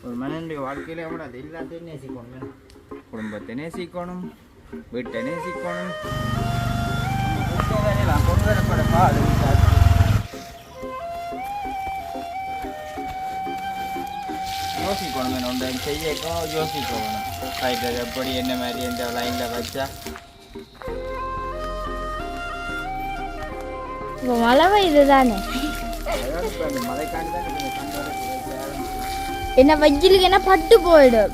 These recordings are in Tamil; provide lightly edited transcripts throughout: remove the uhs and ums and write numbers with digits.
ஒரு மனிதனுடைய வாழ்க்கையில கூட அது எல்லாத்தையும் நேசிக்கணும். குடும்பத்தை நேசிக்கணும், வீட்டை நேசிக்கணும். கொண்டு வரப்படப்பா அது யோசிக்கணும். ஒன்றை செய்யக்கோ யோசிக்கணும். ரைட்டு எப்படி என்ன மாதிரி எந்த லைனில் வச்சா. இப்போ மழை பெய்யுது தானே, என்ன வெயிலுக்கு என்ன பட்டு போயிடும்.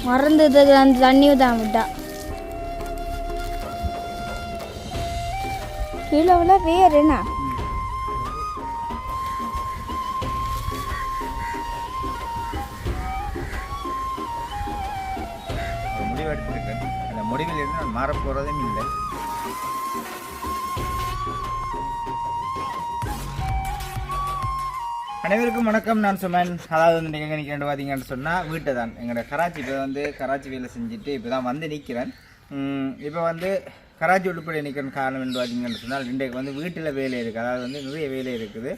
மறந்தது அந்த தண்ணி தான் விட்டா கீழே விட வேறு என்ன முடிவு எடுத்திருக்கேன். அந்த முடிவில் இருந்து நான் மாறப்போறதும் இல்லை. அனைவருக்கும் வணக்கம். நான் சுமன். அதாவது வந்து நீங்கள் எங்கே நிற்கிறேன் பார்த்தீங்கன்னு சொன்னால் வீட்டை தான் எங்களோட கராச்சி. இப்போ வந்து கராச்சி வேலை செஞ்சுட்டு இப்போ தான் வந்து நிற்கிறேன். இப்போ வந்து கராச்சி உள்பட நிற்கிற காரணம் என்று பார்த்தீங்கன்னு சொன்னால் இன்றைக்கு வந்து வீட்டில் வேலை இருக்குது. அதாவது வந்து நிறைய வேலை இருக்குது.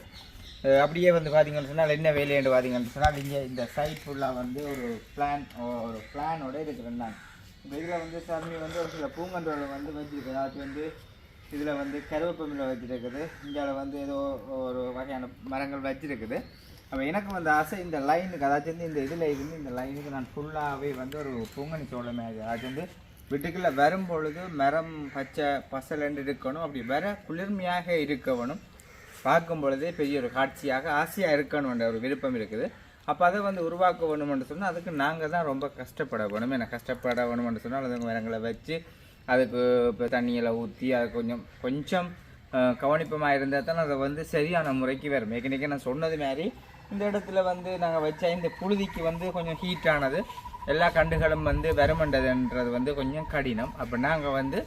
அப்படியே வந்து பார்த்தீங்கன்னு சொன்னால் என்ன வேலை என்று பார்த்தீங்கன்னு சொன்னால் இங்கே இந்த சைட் ஃபுல்லாக வந்து ஒரு பிளானோட இருக்கிறேன் நான். இப்போ இதில் வந்து சாமி வந்து ஒரு சில பூங்கன்றோட வந்து வச்சுருக்கு. அதாவது வந்து இதில் வந்து கருவேப்பமில் வச்சுருக்குது. இந்தியாவில் வந்து ஏதோ ஒரு வகையான மரங்கள் வச்சுருக்குது. அப்போ எனக்கு வந்து ஆசை இந்த லைனுக்கு, அதாச்சும் வந்து இந்த இதில் இருந்து இந்த லைனுக்கு நான் ஃபுல்லாகவே வந்து ஒரு பூங்கனி சோளமே அதாச்சும் வந்து வீட்டுக்குள்ளே வரும்பொழுது மரம் பச்சை பசலண்டு இருக்கணும். அப்படி வர குளிர்மையாக இருக்கணும். பார்க்கும் பொழுதே பெரிய ஒரு காட்சியாக ஆசையாக இருக்கணும்ன்ற ஒரு விருப்பம் இருக்குது. அப்போ அதை வந்து உருவாக்க வேணுமென்று சொன்னால் அதுக்கு நாங்கள் தான் ரொம்ப கஷ்டப்பட வேணும். எனக்கு கஷ்டப்பட வேணுமென்று சொன்னால் அதுக்கு மரங்களை வச்சு அதுக்கு இப்போ தண்ணியில் ஊற்றி அது கொஞ்சம் கவனிப்பமாக இருந்தால் தான் அதை வந்து சரியான முறைக்கு வரும். ஏற்கனவே நான் சொன்னது மாதிரி இந்த இடத்துல வந்து நாங்கள் வச்ச இந்த புழுதிக்கு வந்து கொஞ்சம் ஹீட்டானது எல்லா கண்டுகளும் வந்து வருமன்றதுன்றது வந்து கொஞ்சம் கடினம். அப்போ நாங்கள் வந்து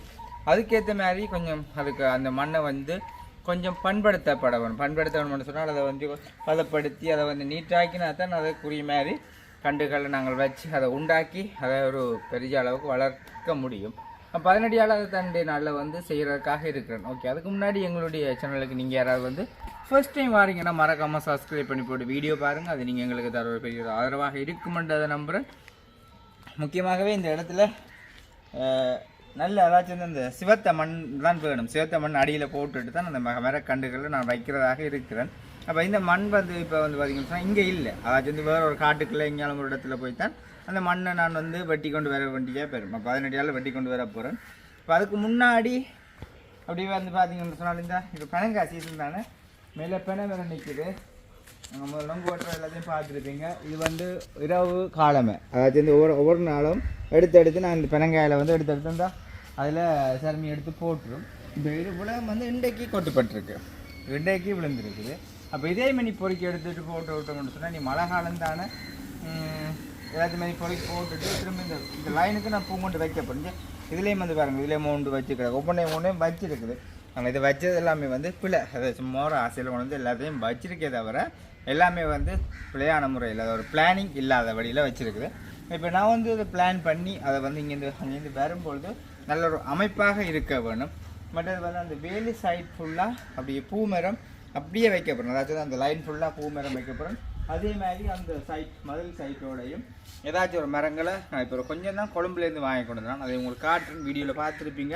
அதுக்கேற்ற மாதிரி கொஞ்சம் அதுக்கு அந்த மண்ணை வந்து கொஞ்சம் பண்படுத்தணும்னு சொன்னால் அதை வந்து பதப்படுத்தி அதை வந்து நீட்டாக்கினா தான் அதுக்குரிய மாதிரி கண்டுகளை நாங்கள் வச்சு அதை உண்டாக்கி அதை ஒரு பெரிய அளவுக்கு வளர்க்க முடியும். 18 தண்டை நாளில் வந்து செய்கிறதுக்காக இருக்கிறேன். ஓகே, அதுக்கு முன்னாடி எங்களுடைய சேனலுக்கு நீங்கள் யாராவது வந்து ஃபர்ஸ்ட் டைம் வாரீங்கன்னா மறக்காமல் சப்ஸ்கிரைப் பண்ணி போட்டு வீடியோ பாருங்கள். அது நீங்கள் எங்களுக்கு தர ஒரு பெரிய ஆதரவாக இருக்குமென்றதை நம்புகிறேன். முக்கியமாகவே இந்த இடத்துல நல்ல அதாச்சும் இந்த சிவத்த மண் தான் வேணும். சிவத்த மண் அடியில் போட்டுட்டு தான் அந்த மரக்கண்டுகளை நான் வைக்கிறதாக இருக்கிறேன். அப்போ இந்த மண் வந்து இப்போ வந்து பார்த்திங்கன்னா இங்கே இல்லை. அதாச்சும் வந்து வேறு ஒரு காட்டுக்குள்ளே எங்கேயாலும் ஒரு இடத்துல போய் தான் அந்த மண்ணை நான் வந்து வெட்டி கொண்டு வர வேண்டியே போயிடும். 18 வெட்டி கொண்டு வர போகிறேன். இப்போ அதுக்கு முன்னாடி அப்படியே வந்து பார்த்திங்கன்னு சொன்னால் இந்த இப்போ பனங்காய் சீசன் தானே, மேலே பெனை வேறு நிற்கிது. நாங்கள் முதல்ல ஓட்டுற எல்லாத்தையும் பார்த்துருப்பீங்க. இது வந்து இரவு காலமே, அதாச்சும் இந்த ஒவ்வொரு நாளும் எடுத்து நான் இந்த பெனங்காயில் வந்து எடுத்து இருந்தால் அதில் சருமி எடுத்து போட்டுரும். இந்த இது உலகம் வந்து இன்றைக்கு கொட்டுப்பட்டிருக்கு, இன்றைக்கு விழுந்துருக்குது. அப்போ இதே மணி பொறுக்கி எடுத்துகிட்டு போட்டு விட்டோம்னு சொன்னால் நீ மழை காலம் தானே எல்லாத்தையும் மாதிரி பொறுக்கி போட்டுட்டு திரும்ப இந்த லைனுக்கு நான் பூங்கொண்டு வைக்கப்படும். இதுலேயும் வந்து பாருங்கள், இதுலேயே மூண்டு வச்சுக்கிறேன். ஒவ்வொன்றையும் வச்சுருக்குது. நாங்கள் இதை வச்சது எல்லாமே வந்து பிள்ளை ஏதாச்சும் மோர ஆசையில் கொண்டு வந்து எல்லாத்தையும் வச்சிருக்கே தவிர எல்லாமே வந்து பிள்ளையான முறையில் ஒரு பிளானிங் இல்லாத வழியில் வச்சுருக்குது. இப்போ நான் வந்து இதை பிளான் பண்ணி அதை வந்து அங்கேருந்து வரும்பொழுது நல்ல ஒரு அமைப்பாக இருக்க வேணும். மற்றது வந்து அந்த வேலி சைட் ஃபுல்லாக அப்படியே பூமரம் அப்படியே வைக்கப்படணும். அதாச்சும் அந்த லைன் ஃபுல்லாக பூமரம் வைக்கப்படும். அதே மாதிரி அந்த சைட் மதில் சைட்டோடையும் ஏதாச்சும் ஒரு மரங்களை நான் இப்போ கொஞ்சம் தான் கொழும்புலேருந்து வாங்கி கொண்டு வந்தேன். அதை உங்களுக்கு காட்டுறேன், வீடியோவில் பார்த்துருப்பீங்க.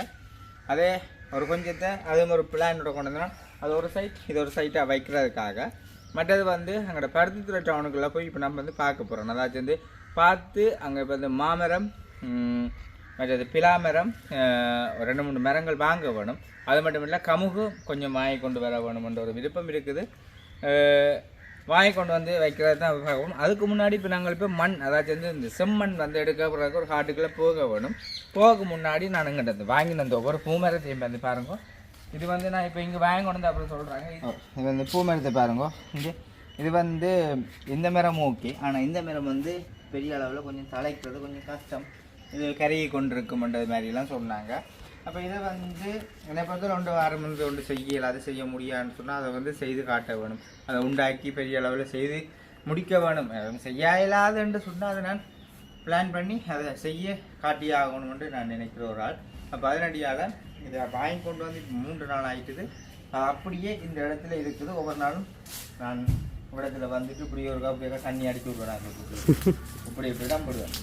அதே ஒரு கொஞ்சத்தை அதே மாதிரி பிளானோட கொண்டு வந்தேன். அது ஒரு சைட் இது ஒரு சைட்டாக வைக்கிறதுக்காக. மற்றது வந்து அங்கே பருத்தித்துறை டவுனுக்குள்ளே போய் இப்போ நம்ம வந்து பார்க்க போகிறோம். அதாச்சும் வந்து பார்த்து அங்கே இப்போ வந்து மாமரம் மற்றது பிலாமரம் 2-3 மரங்கள் வாங்க வேணும். அது மட்டும் இல்லை கமுகு கொஞ்சம் வாங்கி கொண்டு வர வேணும்ன்ற ஒரு விருப்பம் இருக்குது. வாங்கி கொண்டு வந்து வைக்கிறது தான் பார்க்கணும். அதுக்கு முன்னாடி இப்போ நாங்கள் இப்போ மண் அதாச்சும் வந்து இந்த செம்மண் வந்து எடுக்கிறதுக்கு ஒரு காட்டுக்குள்ளே போக வேணும். போக முன்னாடி நான் இங்கிட்ட வாங்கி அந்த ஒவ்வொரு பூமரத்தையும் வந்து பாருங்க. இது வந்து நான் இப்போ இங்கே வாங்கி கொண்டு வந்து அப்புறம் சொல்கிறாங்க. இது வந்து பூமரத்தை பாருங்க. இங்கே இது வந்து இந்த மரம் ஓகே, ஆனால் இந்த மரம் வந்து பெரிய அளவில் கொஞ்சம் தலைக்கிறது கொஞ்சம் கஷ்டம். இது கருகி கொண்டு இருக்கும்ன்றது மாதிரிலாம் சொன்னாங்க. அப்போ இதை வந்து என்னை பொறுத்த 2 வாரம் வந்து ஒன்று செய்யலை, அது செய்ய முடியாதுன்னு சொன்னால் அதை வந்து செய்து காட்ட வேணும். அதை உண்டாக்கி பெரிய அளவில் செய்து முடிக்க வேணும். செய்ய இயலாதுன்னு சொன்னால் அதை நான் பிளான் பண்ணி அதை செய்ய காட்டியே ஆகணும்னு நான் நினைக்கிற ஒரு ஆள். அப்போ அதனடியால் இதை வாங்கி கொண்டு வந்து 3 நாள் ஆகிட்டுது. அப்படியே இந்த இடத்துல இருக்குது. ஒவ்வொரு நாளும் நான் இடத்துல வந்துட்டு இப்படி ஒரு கப்பு தண்ணி அடிச்சு விடுவேன் இப்படி இப்படி தான் போடுவேன்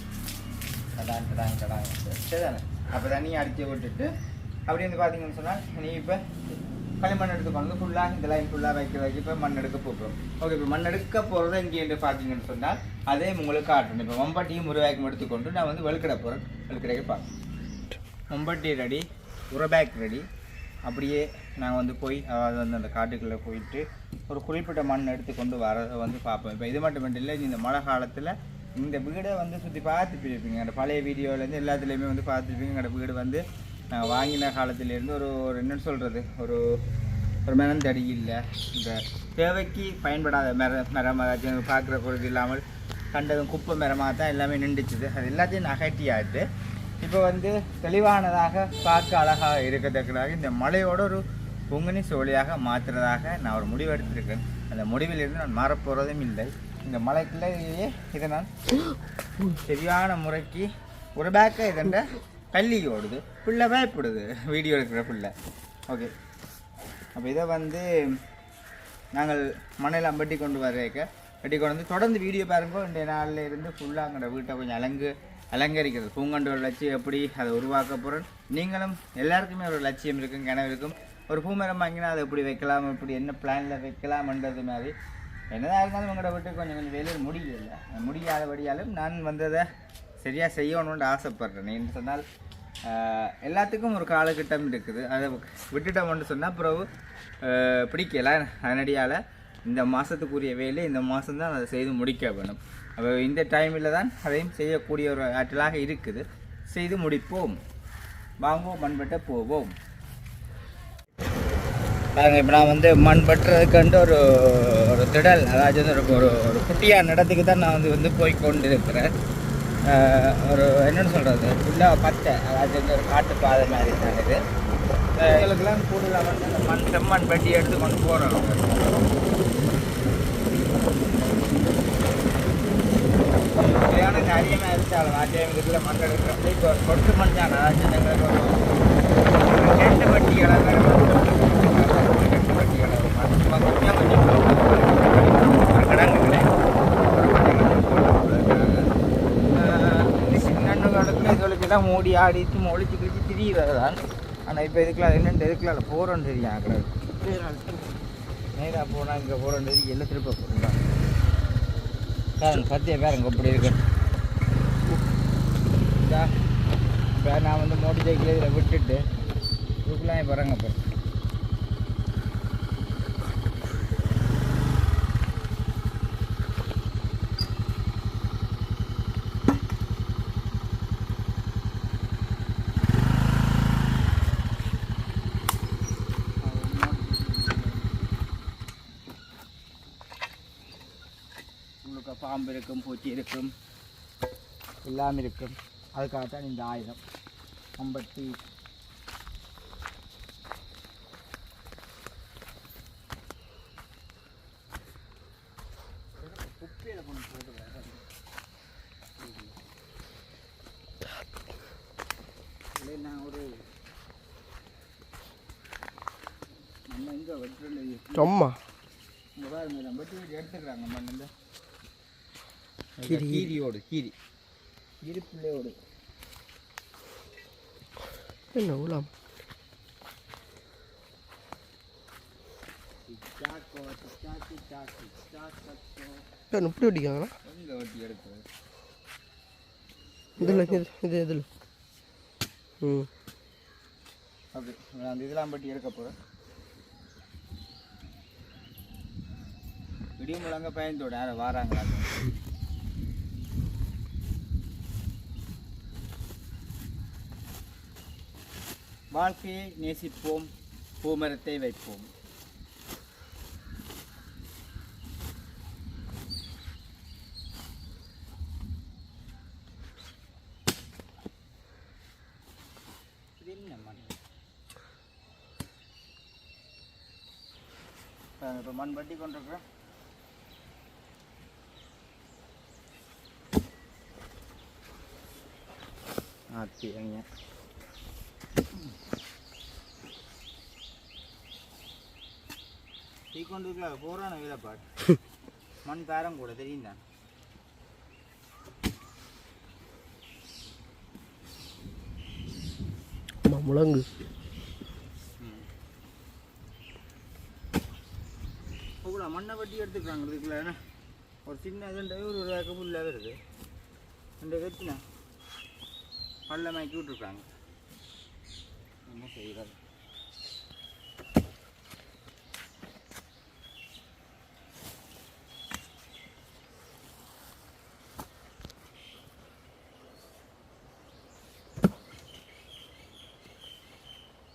கடாங்க கடாங்க கடாங்க சரிதானே. அப்போ தண்ணியை அடித்து விட்டுட்டு அப்படி வந்து பார்த்தீங்கன்னு சொன்னால் நீ இப்போ களிமண் எடுத்துக்கொண்டு ஃபுல்லாக இந்த லைன் ஃபுல்லாக வைக்கிறதுக்கு இப்போ மண் எடுக்க போகிறோம். ஓகே, இப்போ மண் எடுக்க போகிறது இங்கே என்று பார்த்தீங்கன்னு சொன்னால் அதே உங்களுக்கு காட்டணும். இப்போ மம்பட்டியும் உருவாக்கம் எடுத்துக்கொண்டு நான் வந்து வெளுக்கிட போகிறேன். வெளுக்கிடைக்க பார்க்கணும். மம்பட்டி ரெடி, உரபேக் ரெடி. அப்படியே நாங்கள் வந்து போய் அதாவது வந்து அந்த காட்டுக்குள்ளே போயிட்டு ஒரு குறிப்பிட்ட மண் எடுத்துக்கொண்டு வரதை வந்து பார்ப்போம். இப்போ இது மட்டும் இல்லை, இந்த மழை காலத்தில் இந்த வீடை வந்து சுற்றி பார்த்துருப்பீங்க. அந்த பழைய வீடியோவிலேருந்து எல்லாத்துலேயுமே வந்து பார்த்துருப்பீங்க. எங்களோட வீடு வந்து நாங்கள் வாங்கின காலத்துலேருந்து ஒரு என்னென்னு சொல்கிறது, ஒரு மரம் தடி இல்லை, இந்த தேவைக்கு பயன்படாத மரம் ஏதாச்சும் பார்க்குற பொழுது இல்லாமல் கண்டதும் குப்பை மரமாக தான் எல்லாமே நின்றுச்சுது. அது எல்லாத்தையும் நகட்டியாட்டு இப்போ வந்து தெளிவானதாக பார்க்க அழகாக இருக்கத்தக்கதாக இந்த மலையோட ஒரு பொங்கனி சோழியாக மாற்றுறதாக நான் ஒரு முடிவு எடுத்திருக்கேன். அந்த முடிவிலிருந்து நான் மாறப்போகிறதும் இல்லை. இந்த மலைக்குள்ளேயே இதை நான் சரியான முறைக்கு ஒரு பேக்கை இதண்ட பள்ளி ஓடுது, பிள்ளை பயப்படுது வீடியோ எடுக்கிற பிள்ளை. ஓகே, அப்போ இதை வந்து நாங்கள் மண்ணில் வெட்டி கொண்டு வெட்டி கொண்டு வந்து தொடர்ந்து வீடியோ பாருங்க. இந்த நாளில் இருந்து ஃபுல்லாக அங்கே வீட்டை கொஞ்சம் அலங்கரிக்கிறது, பூங்கண்டோட லட்சியம் எப்படி அதை உருவாக்க போகிறோம். நீங்களும் எல்லாருக்குமே ஒரு லட்சியம் இருக்கும், கனவு இருக்கும். ஒரு பூமரம் வாங்கினா அதை எப்படி வைக்கலாம், இப்படி என்ன பிளானில் வைக்கலாம்ன்றது மாதிரி என்னதான் இருந்தாலும் உங்களோட வீட்டுக்கு கொஞ்சம் வேலையில் முடியாதபடியாலும் நான் வந்ததை சரியாக செய்யணும்னு ஆசைப்பட்றேன். என்று சொன்னால் எல்லாத்துக்கும் ஒரு காலகட்டம் இருக்குது. அதை விட்டுட்டோம்னு சொன்னால் பிறகு பிடிக்கல. அதனடியால் இந்த மாதத்துக்குரிய வேலை இந்த மாதம்தான் அதை செய்து முடிக்க வேணும். அப்போ இந்த டைமில் தான் அதையும் செய்யக்கூடிய ஒரு ஆற்றலாக இருக்குது. செய்து முடிப்போம். வாங்குவோம், மண்பட்ட போவோம். பாருங்கள், இப்போ நான் வந்து மண் பட்டுறதுக்கு ஒரு திடல், அதாவது வந்து ஒரு குட்டியான இடத்துக்கு தான் நான் வந்து போய் கொண்டு இருக்கிறேன். ஒரு என்னென்னு சொல்கிறது, ஃபுல்லாக பட்டை, அதாவது வந்து ஒரு காட்டு பாதை மாதிரி தான் இது. எங்களுக்கெல்லாம் கூடுதலாக வந்து செம்மண் பெட்டி எடுத்து கொண்டு போகிறோம். சரியான காரியமாக இருந்தாலும் ஆச்சரியம் இதுக்குள்ள மண் எடுக்கிறப்ப இப்போ கொட்டு மண் தான், அதாவது எங்களுக்கு ஒரு 2 வட்டி இளங்கள் 2 வட்டி இளவு கொஞ்சம் கிடங்குங்களே சின்ன காலத்தில் இதுகளுக்கெல்லாம் மூடி ஆடிச்சு மொழிச்சு கிழிச்சு திரிகிறது தான். ஆனால் இப்போ இதுக்கெல்லாம் என்னென்று இதுக்கெல்லாம் போகிறோன்னு தெரியும். கிடக்கு நேராக போனால் இங்கே போகிறோன்னு தெரியும். எல்லாம் திருப்ப போகிறோம் பாருங்க, சத்திய பாருங்க இப்படி இருக்கு. இப்போ நான் வந்து மோட்டர் சைக்கிள் இதில் விட்டுட்டு இதுக்கெல்லாம் பாருங்க. இப்போ பாம்பு இருக்கும், பூச்சி இருக்கும், எல்லாம் இருக்கும். அதுக்காகத்தான் இந்த ஆயுதம் மம்பட்டி. குப்பையில் கொண்டு போட்டு நான் ஒரு நம்ம எங்கே வெட்டுறது அம்மா வெட்டி எடுத்துக்கிறாங்க மண்ணில் கீரியோடு கீரி பிள்ளையோடு என்ன உலாம் இப்படி வெட்டிக்காங்களா? எங்கே வெட்டி எடுக்கிறது இதில் ஓகே, அந்த இதெல்லாம் வெட்டி எடுக்க போகிறேன். இடி முழங்க பயந்தோட யாரை வாராங்களா? வாழ்க்கையை நேசிப்போம், பூமரத்தை வைப்போம். இப்போ மண் வட்டி கொண்டிருக்கிறேன். ஆத்திங்க டீ கொண்டு போகிறான வீரப்பாடு மண் பேரம் கூட தெரியும் தான். ஆமாம் முழங்கு. இவ்வளோ மண்ணை வட்டி எடுத்துக்கிறாங்க இதுக்குள்ள. என்ன ஒரு சின்ன இதுன்ற ஒரு கபுல்லாக வருது. ரெண்டு கத்தினா பள்ளமாக்கி விட்டுருக்காங்க. என்ன செய்கிறது?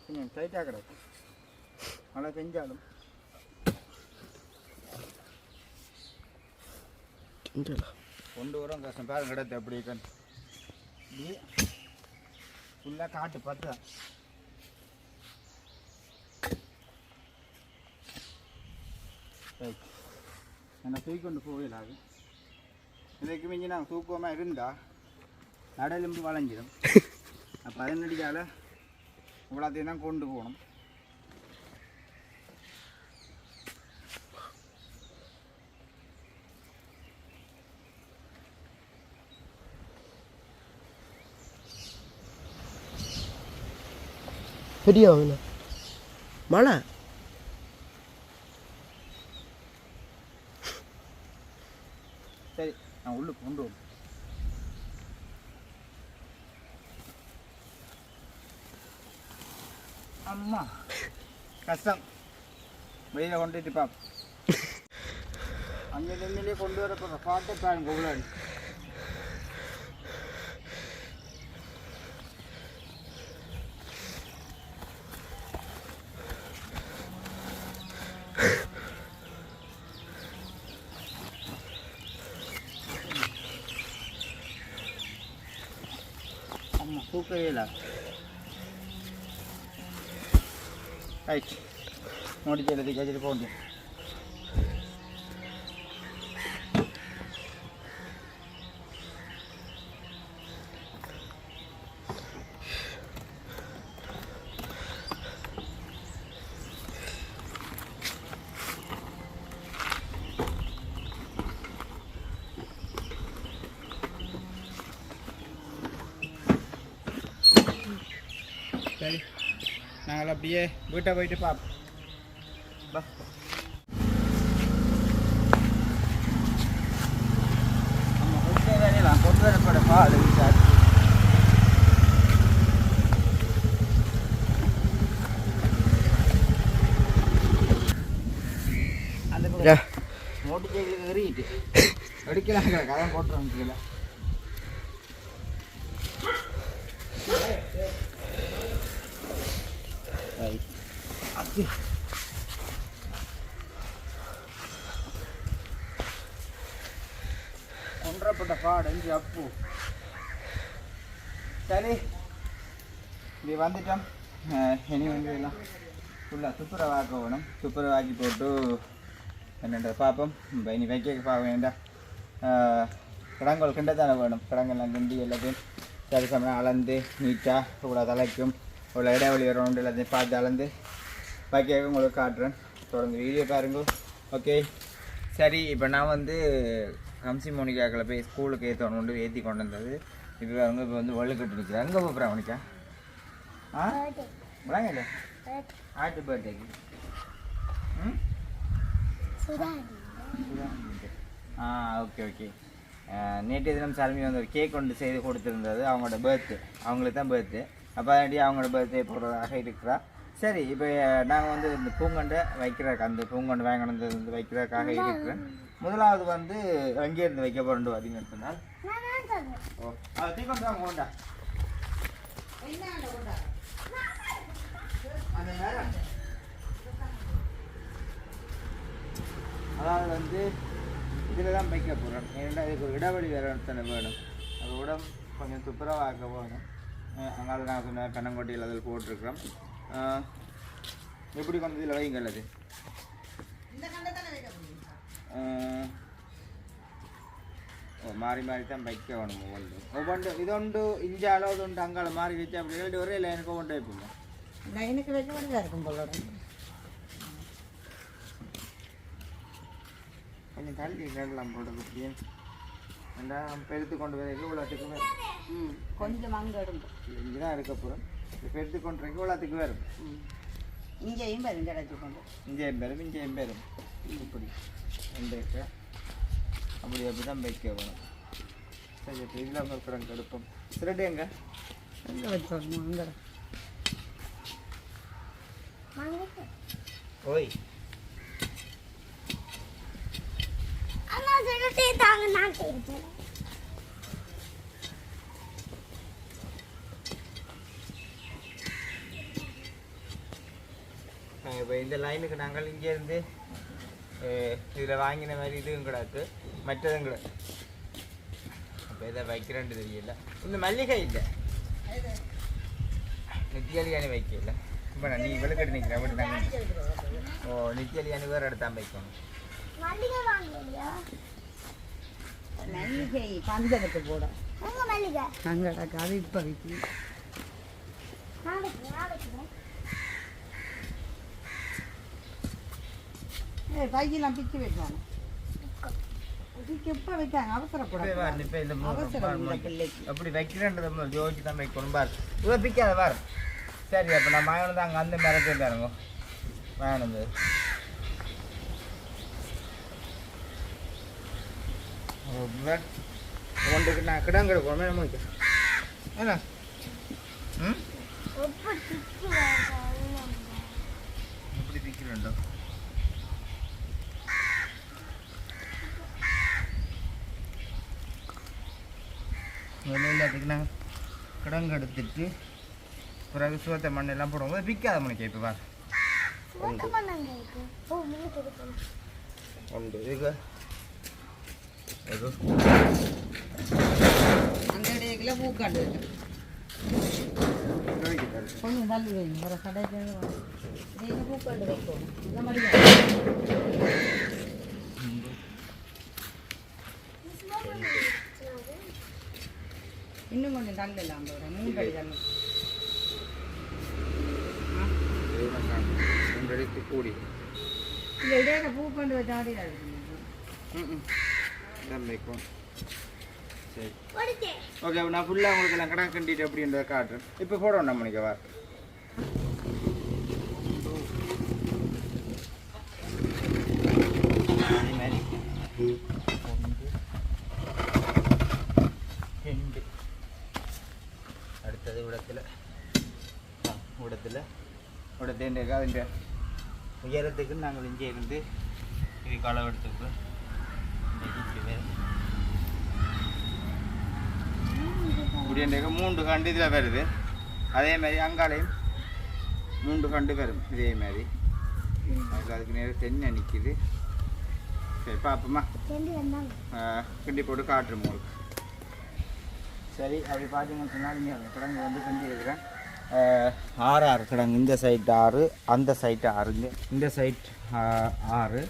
கொஞ்சம் டைட்டாக கிடக்கும். மழை பெஞ்சாலும் கொண்டு வரோம் கஷ்டம். பாருங்க கிடத்து அப்படி இப்படி ஃபுல்லாக காட்டு பார்த்தா என்னை தூக்கி கொண்டு போயிடாது. இதுக்கு மிஞ்சி நாங்கள் தூக்கமாக இருந்தால் நடலும்பு வளைஞ்சிடும். அப்போ அதனடியால் இவ்வளோத்தையும் தான் கொண்டு போகணும். பெரிய மழை சரி நான் உள்ளுக்கு கொண்டு வரும். அம்மா கஷ்டம். வெளியில் கொண்டுட்டு பாப் அங்கே நின்றுலேயே கொண்டு வர போகிற பாட்டை பாருங்க. இவ்வளோ அம்மா தூக்கவே இல்லை. ரைட் முடிச்சு எல்லாத்தையும் கழிச்சிட்டு போக முடியும். சரி நாங்கள் அப்படியே வீட்டை போயிட்டு பார்ப்போம். நம்ம வீட்டை வேலையெல்லாம் கொண்டு வரப்பட பால் சார். அந்த மோட்டு செய்தி எறிட்டு எடுக்கலாங்க கடன் போட்டுருவோம் கீழே. ஒன்றப்பட்ட பாடஞ்சு அப்பு. சரி இப்படி வந்துட்டோம். இனி வந்து எல்லாம் ஃபுல்லாக துப்புரவாக்க வேணும். துப்புரவாக்கி போட்டு என்னென்ற பார்ப்போம். இனி வைக்க பார்க்க வேண்டாம். கிடங்கள் கிண்ட தானே வேணும். கிடங்கெல்லாம் கிண்டி எல்லாத்தையும் சரி சமயம் அளந்து நீட்டாக இவ்வளோ தலைக்கும் இவ்வளோ இடைவெளி வரணும் எல்லாத்தையும் பார்த்து அளந்து வைக்க உங்களுக்கு காட்டுறேன். தொடர்ந்து வீடியோ பாருங்க. ஓகே சரி. இப்போ நான் வந்து ஹம்சி மோனிகாக்களை போய் ஸ்கூலுக்கு ஏற்றணுண்டு ஏற்றி கொண்டு வந்தது. இப்போ அவங்க இப்போ வந்து வள்ளுக்கட்டு நிற்கிறேன். எங்கே போகிறேன் அவனுக்கா? ஆ விளாங்க இல்லை ஹாப்பி பர்த்டேக்கு. ஆ ஓகே ஓகே. நேற்று தினம் சல்மி வந்து ஒரு கேக் கொண்டு செய்து கொடுத்துருந்தது. அவங்களோட பர்த்டே, அவங்களுக்கு தான் பர்த்டே. அப்போ அதனாடி அவங்களோட பர்த்டே போடுறதாக இருக்கிறா. சரி இப்போ நாங்கள் வந்து இந்த பூங்கொண்டை வைக்கிறதுக்கு அந்த பூங்கொண்டை வாங்கினது வந்து வைக்கிறதுக்காக இருக்கிறேன். முதலாவது வந்து எங்கேருந்து வைக்க போகிறோம் பார்த்தீங்கன்னு சொன்னால் ஓ அது தீக்கொண்டு வாங்க கொண்டா அந்த நேரம். அதாவது வந்து இதில் தான் வைக்க போகிறோம். ஏன்னா இதுக்கு ஒரு இடைவெளி வேறு வேணும். அது உடம்பு கொஞ்சம் துப்புரவாக்க போகணும். அதனால நான் சொன்ன கண்ணங்கொட்டையில் அதில் போட்டிருக்கிறோம். எப்படி கொண்டு இதில் வைங்க அது மாறி மாறி தான் வைக்க வேணும். ஒவ்வொன்று இதொண்டு இஞ்சாலோ அது உண்டு அங்கால மாறி வச்சு அப்படி ரெண்டு ஒரே லைனுக்கு ஒவ்வொன்று வைப்போங்க. லைனுக்கு வைக்க வேண்டியதாக இருக்கும் போல. கொஞ்சம் தள்ளி இடலாம் போட முடியும் ஏன்னா பெருத்து கொண்டு வரைக்கும் இவ்வளோத்துக்கு வரும் கொஞ்சம் அங்கே எடுக்கும் இங்கே தான் இருக்க போகிறோம் இப்போ பெருத்து கொண்டு வரைக்கும் இவ்வளோத்துக்கு வரும் இங்கேயும் வரும் கிடச்சி கொண்டு இங்கேயும் பெரும் இப்படி 2 ஏக்கர் அப்படி தான் வைக்க வேணும் சரி இப்போ இதில் இருக்கிறாங்க எடுப்போம் சிரட்டு எங்க எங்கே வச்சு அங்கே ஓய் இப்போ இந்த லைனுக்கு நாங்கள் இங்கேருந்து இதில் வாங்கின மாதிரி இதுவும் கிடக்கு மற்றதும் கிடக்கு இப்போ இதை வைக்கிறேன்னு தெரியல இந்த மல்லிகை இல்லை நித்தியலியானி வைக்கல இப்போ நான் நீ விளக்கட்டு நிற்கிறேன் அப்படி நாங்கள் ஓ நித்தியலியானி வேறு எடுத்தால் வைக்கணும் மல்லிகை பந்தலுக்கு போட அங்கே அது இப்போ விற்கி பையெல்லாம் பிச்சு வைக்கணும் எப்போ வைக்காங்க அவசரப்படாது இப்போ இந்த அவசரம் இல்லை பிள்ளைக்கு அப்படி வைக்கிறேன்றதை யோசிச்சு தான் வைக்கணும் பாரு இவ்வளோ பிக்காத பாரு சரி அப்போ நான் வாங்கணும் அங்கே அந்த மரத்தை பாருங்க வாங்கினது ஒன்றுக்கு நான் கிடங்கு எடுக்கணும் என்ன முடிக்க என்ன ம் எப்படி பிக்கிறேன்டோ எல்லாத்துக்கு நாங்கள் கிடங்கு எடுத்துட்டு பிறகு சுவத்தை மண்ணெல்லாம் போடுவோம் பிக்காத மணிக்கு இப்போ பாரு உண்டு இதுக்கு அந்த இடையில பூக்காண்டு கொஞ்சம் தள்ளி வைங்க ஒரு கடைக்கு பூக்காண்டு வைக்கணும் இந்த மாதிரி இன்னும் கொஞ்சம் தள்ளி இல்லாம 3 அடி தள்ளி கூடி இந்த இடையில பூக்காண்டு வச்ச மாதிரி வைக்கும் சரி ஓகே நான் ஃபுல்லாக உங்களுக்கு எல்லாம் கணக்கு கண்டிட்டு அப்படின்றத காட்டுறேன் இப்போ போடணும் நம்மளுக்கு வா அதே மாதிரி 2 அடுத்தது விடத்தில் അതിൻ്റെ உயரத்துக்கு நாங்கள் இங்கே இருந்து இது களவெடுத்துக்கு இப்படி 3 கண்டு இதில் வருது அதே மாதிரி அங்காலையும் 3 கண்டு வரும் இதே மாதிரி அதுக்கு நேரம் தென்னை நிற்கிது சரி பார்ப்போமா கிண்டி போட்டு காட்டுறோம் உங்களுக்கு சரி அப்படி பார்த்தீங்கன்னு சொன்னால் நீங்கள் கிடங்கு வந்து கிண்டி இருக்கிறேன் 6 கிடங்கு இந்த சைட் 6 அந்த சைட் 6 இந்த சைட் 6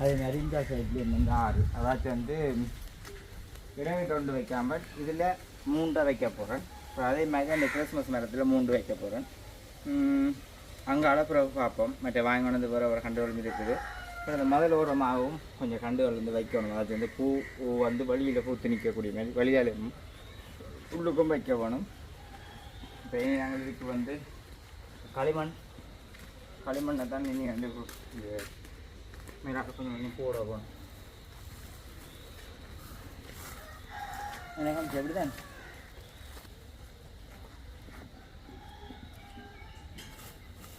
அதே மாதிரி இந்த சைட்லேயும் வந்து 6 அதாச்சும் வந்து இடவை கொண்டு வைக்காமல் இதில் 3 வைக்க போகிறேன் அதே மாதிரி அந்த கிறிஸ்மஸ் மரத்தில் 3 வைக்க போகிறேன் அங்கே அளப்புறவு பார்ப்போம் மற்ற வாங்கி வந்து வேறு ஒரு கண்டுகள் இருக்குது அப்புறம் அந்த மதில் ஓரமாகவும் கொஞ்சம் கண்டுகள் வந்து வைக்கணும் அது வந்து பூ வந்து வழியில் பூத்து நிற்கக்கூடிய மாதிரி வழியால் உள்ளுக்கும் வைக்க வேணும் இப்போ இனி நாங்கள் இதுக்கு வந்து களிமண்ணை தான் இனி வந்து மீனாக்க கொஞ்சம் போட வேணும் எனக்கு எப்படி தான்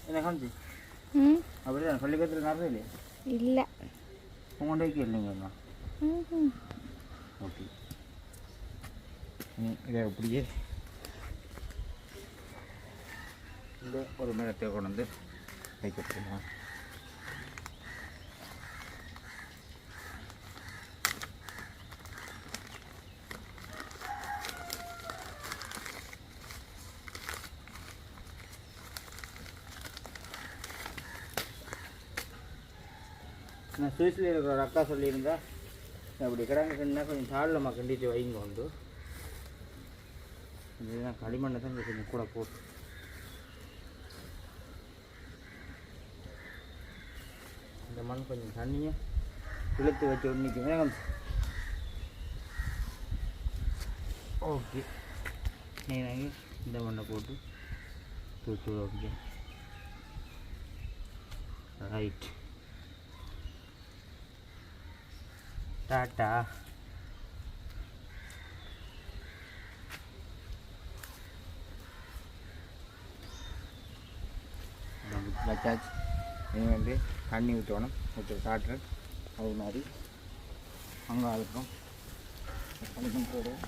என்ன காமிச்சு அப்படிதான் பள்ளிக்கூடத்தில் நடந்தது இல்லையா இல்லை உங்கள்கிட்ட வைக்க இல்லைங்கம்மா ஓகே இதை அப்படியே இந்த ஒரு மரத்தை கொண்டு வந்து வைக்கப்படுமா நான் சுவிஸில் இருக்கிற ஒரு அக்கா சொல்லியிருந்தா அப்படி கிடங்குன்னா கொஞ்சம் தாழ்லமாக கண்டித்து வைங்க உண்டு இதுதான் களிமண்ணை தான் கொஞ்சம் கூட போட்டு இந்த மண் கொஞ்சம் தண்ணியாக இழுத்து வச்சு நிற்கும். ஓகே நீங்கள் இந்த மண்ணை போட்டு தூத்து ஓகே ரைட் டாட்டா. வச்சாச்சு. நீங்கள் வந்து தண்ணி ஊற்றணும், ஊற்ற காட்டுறேன். அது மாதிரி அங்கே அழுத்தம் போடுவோம்.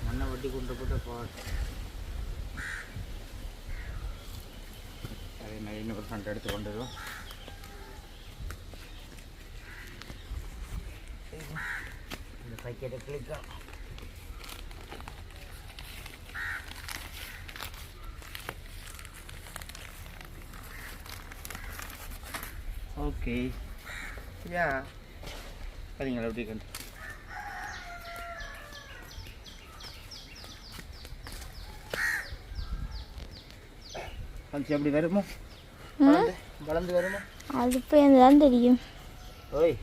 மண்ணை வட்டி கொண்டு போட்டு போட்டு அதே மாதிரி இன்னொரு ஃபண்ட் எடுத்து கொண்டு வருவோம். இந்த பக்கெட்டை கிளிக்கா ஓகே யா சரிங்களா எப்படி கண்டு அப்படி வருமோ வளர்ந்து வருமோ அது இப்போ எனக்கு தான் தெரியும். ஓய்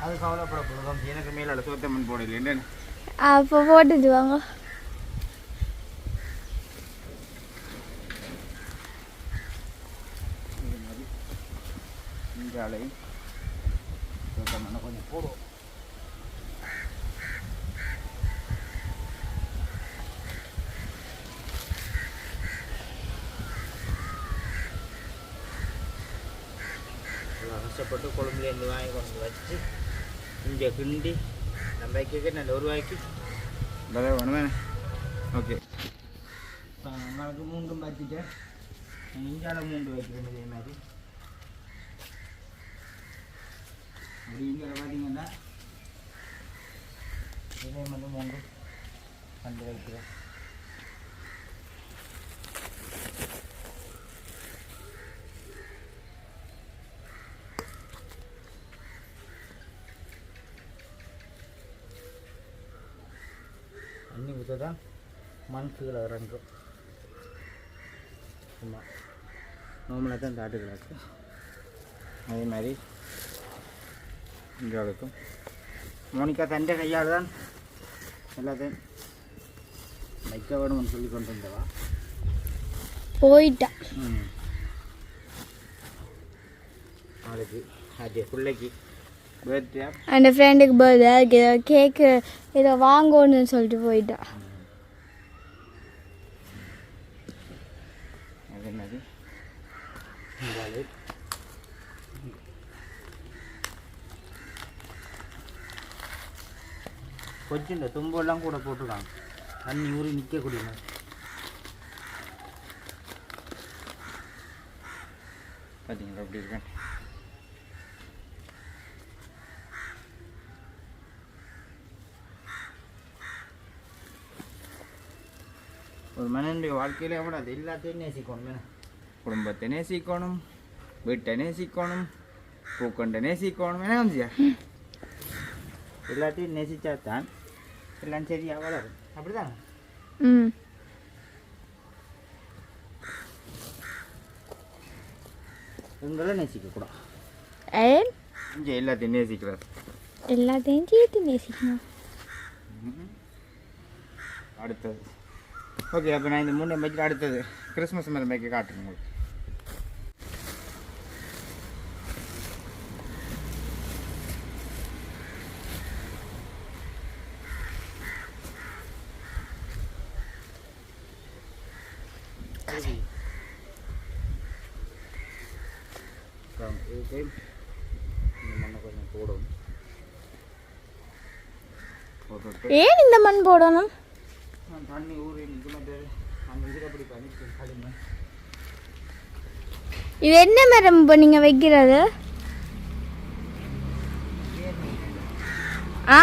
அது கவலைப்படக்கூடாது. எனக்கு மேலே சோத்தம்மன் போடல என்னன்னு அப்போ போட்டுட்டு வாங்க. இது மாதிரி இஞ்சாலையும் சோத்தம்மனை கொஞ்சம் போடுவோம். கஷ்டப்பட்டு கொழும்புலேருந்து வாங்கி கொண்டு வச்சு இங்கே கிண்டி நம்ம வைக்க நல்ல ஒரு வாய்க்கு வேலை வேணுமே. ஓகே உங்களுக்கு மூண்டும் வச்சுட்டேன். இஞ்சால மூண்டு வைக்கிறேன் இதே மாதிரி. அப்படிங்கிற பார்த்தீங்கன்னா இதே மாதிரி மூண்டு கண்டு வைக்கிறேன். தண்ணி ஊற்ற தான் மண் கீழே இறங்கும். சும்மா நோம்பலாக தான் தாட்டு கிடக்கு. அதே மாதிரி இங்கே இருக்கும். மோனிகா தண்டை கையால் தான் எல்லாத்தையும் வைக்க வேணும்னு சொல்லி கொண்டு வந்தவா போயிட்டா. நாளைக்கு அது பிள்ளைக்கு பர்த்டே அந்த ஃப்ரெண்டுக்கு பர்த்டே கேக்கு ஏதோ வாங்கணும்னு சொல்லிட்டு போயிட்டா. அதே மாதிரி கொஞ்சம் இந்த தும்பெல்லாம் கூட போட்டுருக்காங்க. தண்ணி ஊறி நிற்கக்கூடிய மாதிரி. பார்த்தீங்களா அப்படி இருக்கேன். ஒரு மனிதனுடைய வாழ்க்கையில் எவ்வளோ அது எல்லாத்தையும் நேசிக்கணும். குடும்பத்தை நேசிக்கணும், வீட்டை நேசிக்கணும், பூக்கொண்டை நேசிக்கணும். என்ன வந்துச்சியா எல்லாத்தையும் நேசித்தா தான் எல்லாம் சரியாக வளரும். அப்படிதான் உங்களை நேசிக்கக்கூடாது. இங்கே எல்லாத்தையும் நேசிக்கிறார். எல்லாத்தையும் சேர்த்து நேசிக்கணும். அடுத்தது ஓகே. அப்போ நான் இந்த 3 பைக்கில் அடுத்தது கிறிஸ்மஸ் மரம் பைக்கை காட்டுறேன் உங்களுக்கு. இந்த மண்ணை கொஞ்சம் போடும். போட்டுவிட்டு ஏன் இந்த மண் போடணும்? தண்ணி ஊறி நிற்கும் அந்த இதில் அப்படி பண்ணி களிமண். இது என்ன மரம் இப்போ நீங்கள் வைக்கிறது? ஆ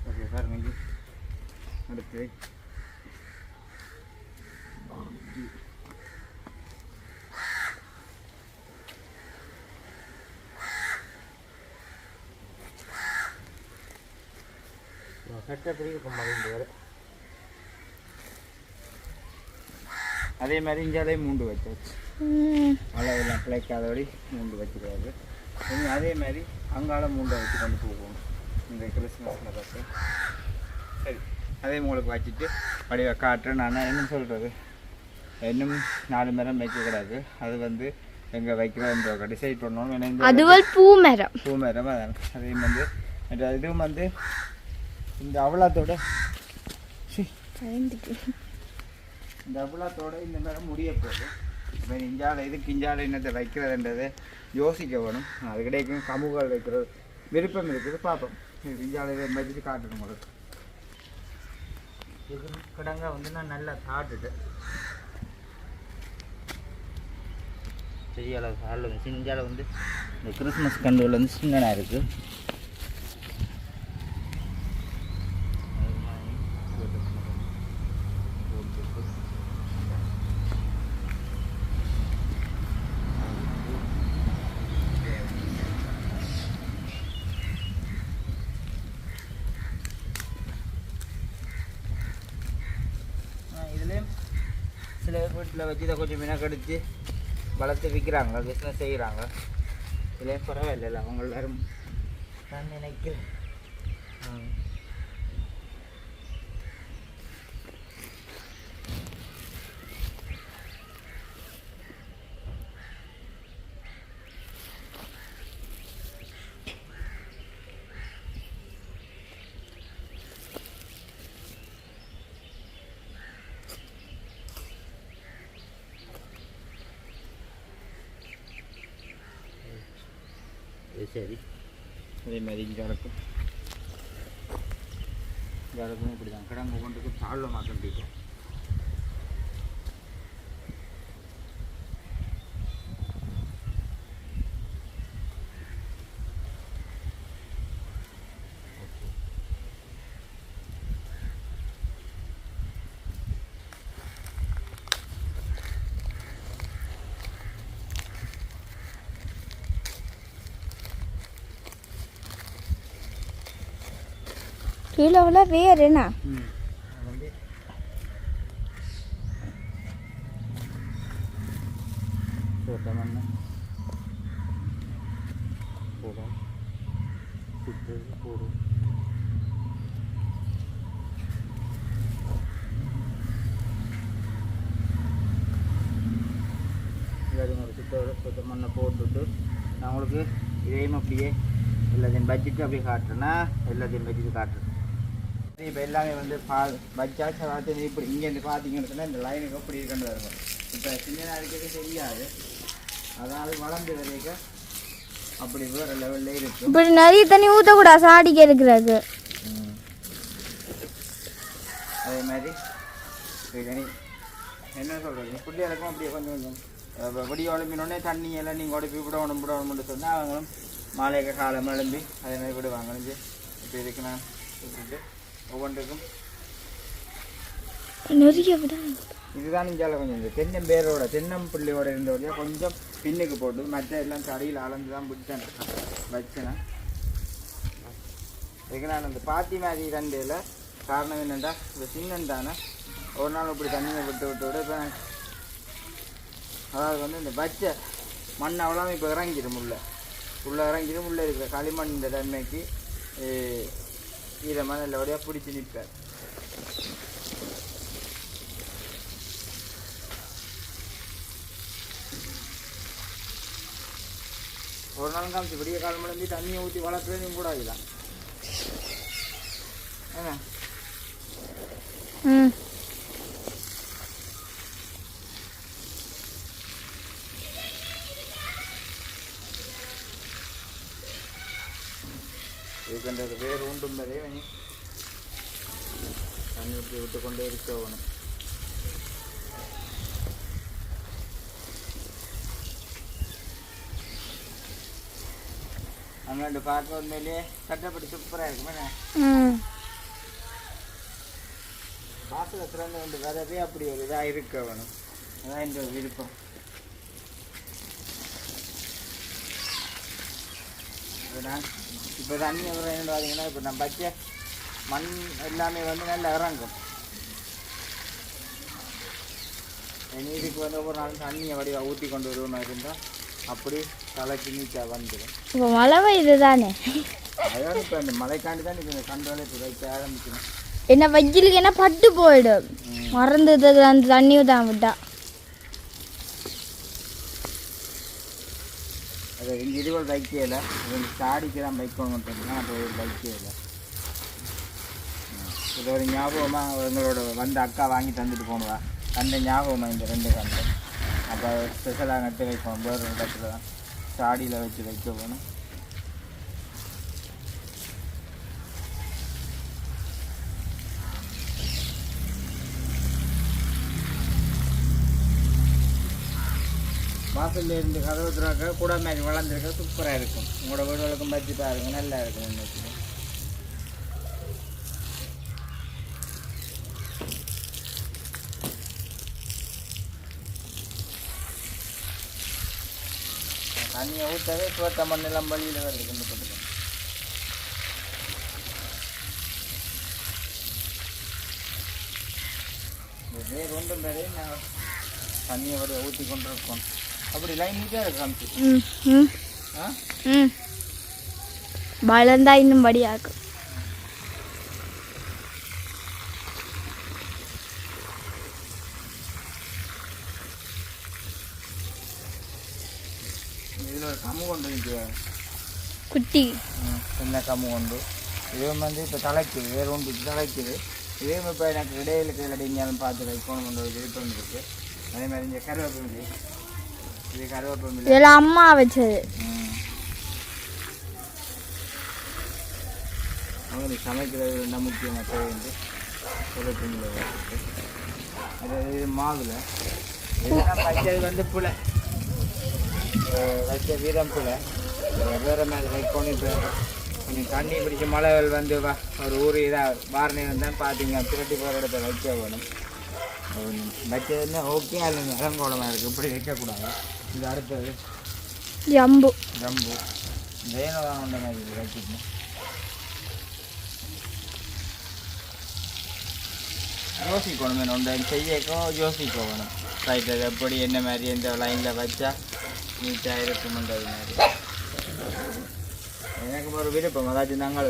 ஓகே சார் நெஞ்சு அடுத்து கட்டப்படி இருக்கும் மருந்து. அதே மாதிரி இஞ்சாலே மூண்டு வச்சாச்சு. அளவெல்லாம் பிழைக்காதபடி மூண்டு வச்சுருவாரு. இன்னும் அதே மாதிரி அங்கால மூண்டை வச்சு கொண்டு போவோம் இந்த கிறிஸ்மஸில் பார்த்து. சரி, அதே உங்களுக்கு வச்சுட்டு அப்படியே காட்டுறேன். நான் என்ன சொல்கிறது, இன்னும் 4 மரம் வைக்கக்கூடாது. அது வந்து எங்கே வைக்கிறோன்ற டிசைட் பண்ணணும். அதுவல் பூ மரம். பூ மரம் அதான். அதே வந்து இதுவும் வந்து இந்த அவலாத்தோட இந்த அவலாத்தோட இந்த மரம் முடிய போகுது. இப்போ இஞ்சாலை இதுக்கு இஞ்சாலை என்னத்தை வைக்கிறதுன்றதை யோசிக்க வேணும். அது கிடைக்கும் கமுகள் வைக்கிறது விருப்பம் இருக்குது. பார்ப்போம். இஞ்சாலையை வச்சுட்டு காட்டணும் உங்களுக்கு. இது கிடங்க வந்து நான் நல்லா சாப்பிட்டுட்டேன். பெரிய அளவு சாலில் வந்து சிஞ்சாலை வந்து இந்த கிறிஸ்மஸ் கண்டுகள் வந்து சின்னனாக இருக்குது. இதுலேயும் சில வீட்டில் வச்சு இதை கொஞ்சம் மினக்கடிச்சு வளர்த்து விற்கிறாங்க, பிஸ்னஸ் செய்கிறாங்க. இதுலேயும் பரவாயில்ல, அவங்க எல்லாரும் நான் நினைக்கிறேன். சரி, அதே மாதிரி இங்கே இருக்கும். இப்படி தான் கிடங்கு கொண்டுக்கு தாழ்வு மாற்றிட்டோம். கீழே வேறு என்ன வந்து மண்ணு போடும் சுட்டு போடும். எல்லாத்தையும் ஒரு சுத்த மண்ணை போட்டுவிட்டு நான் உங்களுக்கு இதையும் அப்படியே எல்லாத்தையும் பட்ஜெட்டு அப்படியே காட்டுறேன்னா எல்லாத்தையும் பட்ஜெட்டு காட்டுறேன். இப்போ எல்லாமே வந்து பச்சாச்சு வார்த்தை இப்படி இங்கேருந்து பார்த்தீங்கன்னு சொன்னால் இந்த லைனுக்கு அப்படி இருக்குன்னு இருக்கும். இப்போ சின்னதாக இருக்கிறது தெரியாது, அதாவது வளர்ந்து வரைக்க அப்படி வேறு லெவலில் இருக்கும். இப்படி நிறைய தண்ணி ஊற்றக்கூடாது, சாடிக்க இருக்கிறது. அதே மாதிரி தண்ணி என்ன சொல்கிறது, பிள்ளைகளுக்கும் அப்படியே கொஞ்சம் கொஞ்சம் விடிய உழம்பினோடனே தண்ணி எல்லாம் நீங்கள் உடப்பி விடணும்னு சொன்னால் அவங்களும் மாலைக்கு காலம் எழும்பி அதே மாதிரி விடுவாங்க. இப்போ இதுக்கு நான் விட்டுட்டு ஒவ்வொன்றுக்கும் நிறைய விட இதுதான் இஞ்சால கொஞ்சம் இந்த தென்னம்பேரோட தென்னம்பிள்ளையோட இருந்தவரையா கொஞ்சம் பின்னுக்கு போட்டு மற்ற எல்லாம் கடையில் அளந்து தான் பிடிச்சேன் வச்சேன்னா. இதுக்கு நான் அந்த பாத்தி மாதிரி கண்டையில் காரணம் என்னென்னா இந்த சின்னம் தானே ஒரு நாள் இப்படி தண்ணியை விட்டு இப்போ அதாவது வந்து இந்த பச்சை மண் அவ்வளோ இப்போ இறங்கிடும் உள்ளே இறங்கிடும். உள்ளே இருக்கிற களிமண் இந்த தன்மைக்கு ஈரமாக நல்லபடியாக பிடிச்சி நிற்பார். ஒரு நாள் காமிச்சு விடிய காலம் முடிஞ்சு தண்ணியை ஊற்றி வளர்க்குறதையும் கூட ஆகிடலாம். என்ன தண்ணி இப்படி விட்டு கொண்டே இருக்க வேணும். அங்கே பார்க்க உண்மையிலேயே கட்டப்படி சூப்பராக இருக்குமே. வாசல் திறந்து கொண்டு வரவே அப்படி ஒரு இதாக இருக்க வேணும். அதான் இந்த விருப்பம். இப்போ தண்ணி என்ன பார்த்தீங்கன்னா இப்போ நம்ம பச்சை மண் எல்லாமே வந்து நல்லா இறங்கும். நீருக்கு வந்து ஒவ்வொரு நாளும் தண்ணியை வடிவா ஊற்றி கொண்டு வருவோம் இருந்தால் அப்படி தலைக்கு நீச்சா வந்துடும். இப்போ மழை பெய்யுது தானே, அதோட இப்போ அந்த மழைக்காண்டி தான் இப்போ இந்த கண்டோலை இப்போ வைக்க ஆரம்பிக்கணும். என்ன வெயிலுக்கு என்ன பட்டு போயிடும், மறந்துது அந்த தண்ணியும் தான் விட்டா. அது இங்கே இருவல் வைக்கல, இவங்க சாடிக்கு தான் வைக்கணும் தெரியுமா, அப்போ ஒரு வைக்கல. இது ஒரு ஞாபகமாக எங்களோட வந்து அக்கா வாங்கி தந்துட்டு போனுவா, அந்த ஞாபகமாக இந்த 2 கண்டு. அப்போ ஸ்பெஷலாக நட்டு வைப்போம், வேறு இடத்துல தான் சாடியில் வச்சு வைக்க போகணும். வாசல்ல இருந்து கதவு திறக்க கூட மாதிரி வளர்ந்துருக்க சூப்பராக இருக்கும். உங்களோட வீடுகளுக்கும் பற்றி பாருங்க, நல்லா இருக்கும். இன்னைக்கு தண்ணியை ஊற்றவே சுவட்ட மண்ணெல்லாம் வழியில் வருது கொண்டு போட்டுக்கணும். வேறு ஒன்றும் பேரே நான் தண்ணியை வர ஊற்றி கொண்டு இருக்கோம். அப்படி லைன் நீட்டாக இருக்கு காமிச்சு. வளர்ந்தா இன்னும் படியாக்கும். இதில் ஒரு கம்மு கொண்டு இருக்கு குட்டி, சின்ன கம்மு கொண்டு. இதுவும் வந்து இப்போ தலைக்குது, வேறு ஒன்று தலைக்குது. இதுவும் இப்போ எனக்கு இடையில கையில் அடிஞ்சாலும் பார்த்து வைக்கணும் கொண்டு ஒரு விருப்பம் இருக்குது. அதே மாதிரி இங்கே கருவேப்பிலை, இது கருவேப்பிலை இதெல்லாம் அம்மா வச்சது. அவங்க சமைக்கிறது என்ன முக்கியமாக தேவை கருவேப்பிலை வச்சுட்டு. அது மாவில் இதெல்லாம் வச்சது வந்து புலை வச்ச வீரம் புலை வேறு மாதிரி வைக்கணும். இப்போ கொஞ்சம் தண்ணி பிடிச்ச மழைகள் வந்து ஒரு ஊர் இதாக வாரணை வந்தால் பார்த்தீங்க திருட்டி போகிற இடத்த வைக்க வேணும். வச்சதுன்னா ஓகே, அது நிலங்கோலமாக இருக்குது, இப்படி வைக்கக்கூடாது. இது அடுத்தது ஜம்பு ஜம்பு வேணும் அந்த மாதிரி வச்சுக்கணும். யோசிக்கணும் வேணும், ஒன்றை செய்யக்கோ யோசிக்க வேணும். ரைட், அது எப்படி என்ன மாதிரி எந்த லைனில் வச்சா நீட்டாக இருக்கும்ன்றது மாதிரி எனக்கு ஒரு விருப்பம். அதாச்சும் நாங்கள்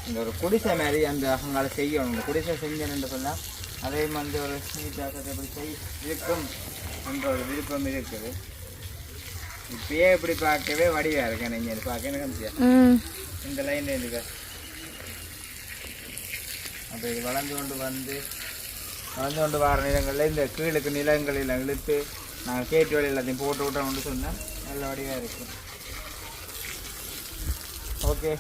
இந்த ஒரு குடிசை மாதிரி அந்த அங்கால செய்யணும். இந்த குடிசை செஞ்சேன்னு சொன்னால் அதே வந்து ஒரு நீட்டாக எப்படி இருக்கும் என்ற ஒரு விருப்பம் இருக்குது. இப்பயே இப்படி பார்க்கவே வடிவாக இருக்கேன். நீங்கள் பார்க்க எனக்கு இந்த லைனில் இருக்கு. அப்போ இது வளர்ந்து கொண்டு வர நிலங்களில் இந்த கீழுக்கு நிலங்களில் இழுத்து நாங்கள் கேட்டு வழி எல்லாத்தையும் போட்டு விட்டோம்னு சொன்னால் நல்ல வடிவாக இருக்கும். ஓகே,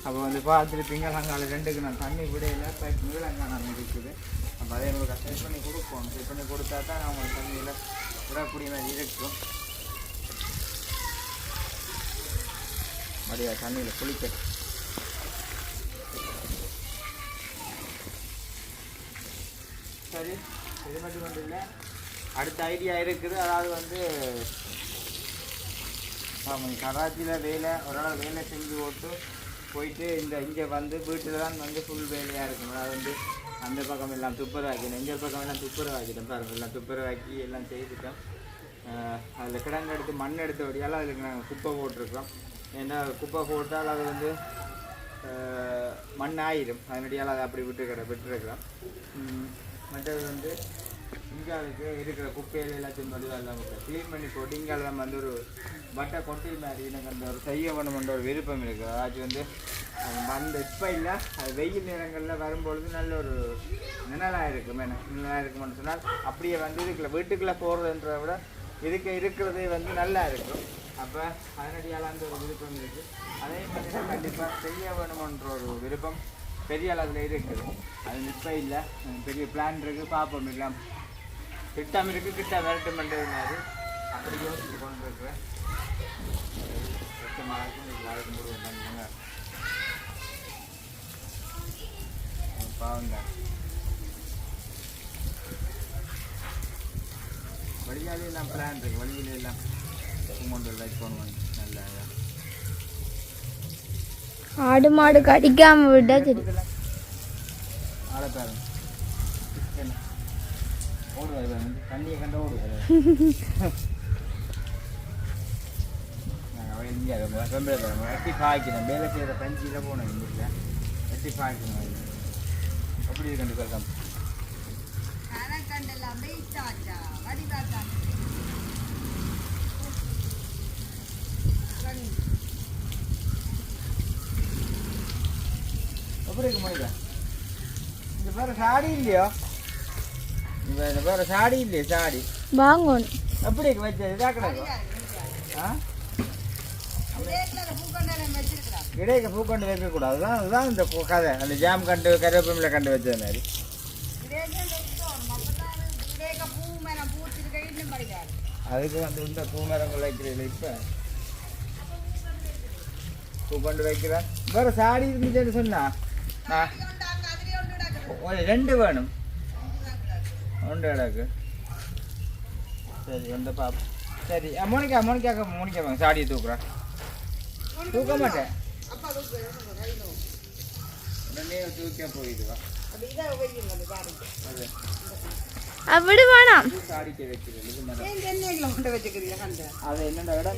அப்போ வந்து பார்த்துருப்பீங்க. நாங்கள் 2க்கு நான் தண்ணி விடையில் பைப் நீளங்கான இருக்குது. அப்போ அதே மாதிரி செட் பண்ணி கொடுப்போம். செட் பண்ணி கொடுத்தா தான் நம்ம தண்ணியில் விடக்கூடிய மாதிரி இருக்கும். மடியா தண்ணியில் குளிக்க சரி. இது மட்டும் கொண்டு இல்லை, அடுத்த ஐடியா இருக்குது. அதாவது வந்து கராச்சியில் ஓரளவு வேலை செஞ்சு போட்டு போயிட்டு இங்கே வந்து வீட்டில் தான் வந்து ஃபுல் வேலையாக இருக்கும். அதாவது வந்து அந்த பக்கம் எல்லாம் துப்புரவாக்கிட்டேன், இந்த பக்கம் எல்லாம் துப்புரவாக்கிட்டேன். பாருங்கள், எல்லாம் துப்புரவாக்கி எல்லாம் செய்துட்டோம். அதில் கிடங்கு எடுத்து மண் எடுத்த வழியால் அதுக்கு நாங்கள் குப்பை போட்டிருக்கோம். ஏன்னா குப்பை போட்டால் அது வந்து மண் ஆயிடும், அதனுடையால் அதை அப்படி விட்டுருக்கிறோம். மற்றது வந்து இங்காலுக்கு இருக்கிற குப்பையில் எல்லாத்தையும் வந்து எல்லாம் க்ளீன் பண்ணி போட்டு இங்கால நம்ம வந்து ஒரு வட்டை கொட்டி மாதிரி எனக்கு அந்த ஒரு செய்ய வேணுமென்ற ஒரு விருப்பம் இருக்குது. அதாச்சும் வந்து அந்த இப்போ இல்லை, அது வெயில் நேரங்களில் வரும்பொழுது நல்ல ஒரு நிழலாக இருக்கும். நிழலாக இருக்குமென்னு சொன்னால் அப்படியே வந்து இதுக்குள்ள வீட்டுக்குள்ளே போகிறதுன்றத விட இருக்கிறதே வந்து நல்லா இருக்கும். அப்போ அதனடியால் அந்த ஒரு விருப்பம் இருக்குது. அதே மாதிரி கண்டிப்பாக செய்ய வேணுமென்ற ஒரு விருப்பம் பெரிய அளவில் இருக்குது. அது இப்போ இல்லை, பெரிய பிளான் இருக்குது, பார்ப்போம். எல்லாம் திட்டம் இருக்குது, கிட்ட விரட்டும் பண்ணுறது அப்படி யோசிச்சு கொண்டு இருக்கிறேன். பாவம் தான் வழியாலே எல்லாம் பிளான் இருக்கு. வழியில எல்லாம் கொண்டு லைக் பண்ணுவாங்க. நல்லா ஆடு மாடு கடிக்காம விட்டா சரி. ஆளை பாருங்க, ஓடுவாரு தண்ணியை கண்ட ஓடுவாரு. நாங்கள் இங்கே வெட்டி பாய்க்கணும். வேலை செய்கிற பஞ்சியில் போனோம். இங்கே வெட்டி பாய்க்கணும். எப்படி இருக்கு வெல்கம். எப்படி இருக்கு மனிதா? இந்த பேர சாடி இல்லையோ? இந்த பேர சாடி இல்லையே? சாடி வாங்கணும். எப்படி இருக்கு வச்சது? இதா கிடக்கும். இடையில பூக்கண்டு வைக்கக்கூடாது. அதுதான் இந்த கதை. அந்த ஜாம் கண்டு கருவேப்பிலை கண்டு வச்சது மாதிரி. அதுக்கு வந்து இந்த பூ மரங்கள் வைக்கிறீங்களா? இப்போ பூக்கண்டு வைக்கிறேன். வேறு சாடி இருந்துச்சுன்னு சொன்னா ரெண்டு வேணும். ஒன்று இடக்கு. சரி வந்து பாப்போம். சரி மோனிக்கா வாங்க. சாடியை தூக்குறேன். தூக்க மாட்டேன். உடனே தூக்க போயிடுவா. அப்படி வேணாம். சாடிக்க வைக்கிறேன். அது என்னென்ன விட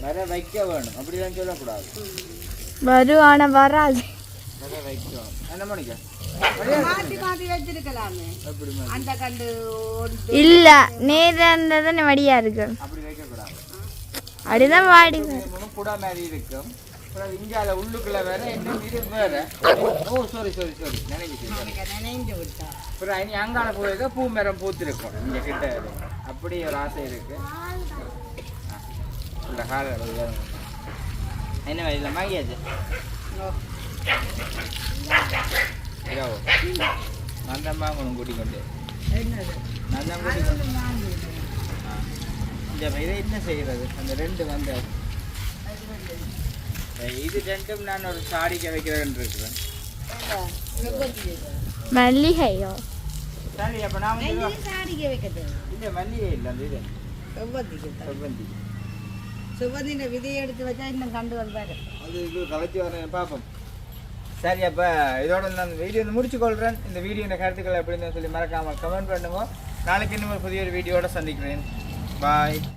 வர வைக்க வேணும். அப்படிதான் சொல்லக்கூடாது. வருவான வராது. வர வைக்கணும். என்ன மோனிக்கா? இல்ல நேரம் வடியா இருக்கு. அப்படி வைக்கக்கூடாது. அப்படிதான் வாடி குடா மாதிரி இருக்கும். இங்கால உள்ளுக்குள்ள வேற என்ன இது வேற. ஓ சாரி நினைஞ்சு விட்டா. அப்புறம் இனி அங்கால போயிருக்க பூ மரம் பூத்திருக்கும் இங்க கிட்ட. அப்படி ஒரு ஆசை இருக்கு. இந்த கால என்ன இதில் வாங்கியாச்சு. நான் தான் வாங்கணும் கூட்டிக்கொண்டு. நான் தான் கூட்டிக்கொண்டு. இந்த இதை என்ன செய்கிறது? அந்த ரெண்டு வந்து இது ரெண்டும் நான் ஒரு சாடிக்க வைக்கிறேன்னு இருக்கிறேன். மல்லிகையோ? சரி அப்போ நான் வந்து சாடிக்க வைக்கிறது இல்லை மல்லிகை இல்லை. அந்த இது சுகந்தின விதையை எடுத்து வச்சா இன்னும் கண்டு வருவாரு. அது இது கலைச்சி வரேன் பார்ப்போம். சரி அப்போ இதோட நான் வீடியோ வந்து முடிச்சுக்கொள்கிறேன். இந்த வீடியோ கருத்துக்கள் எப்படின்னு சொல்லி மறக்காமல் கமெண்ட் பண்ணுங்க. நாளைக்கு இன்னும் ஒரு புதிய ஒரு வீடியோட சந்திக்கிறேன். பாய்.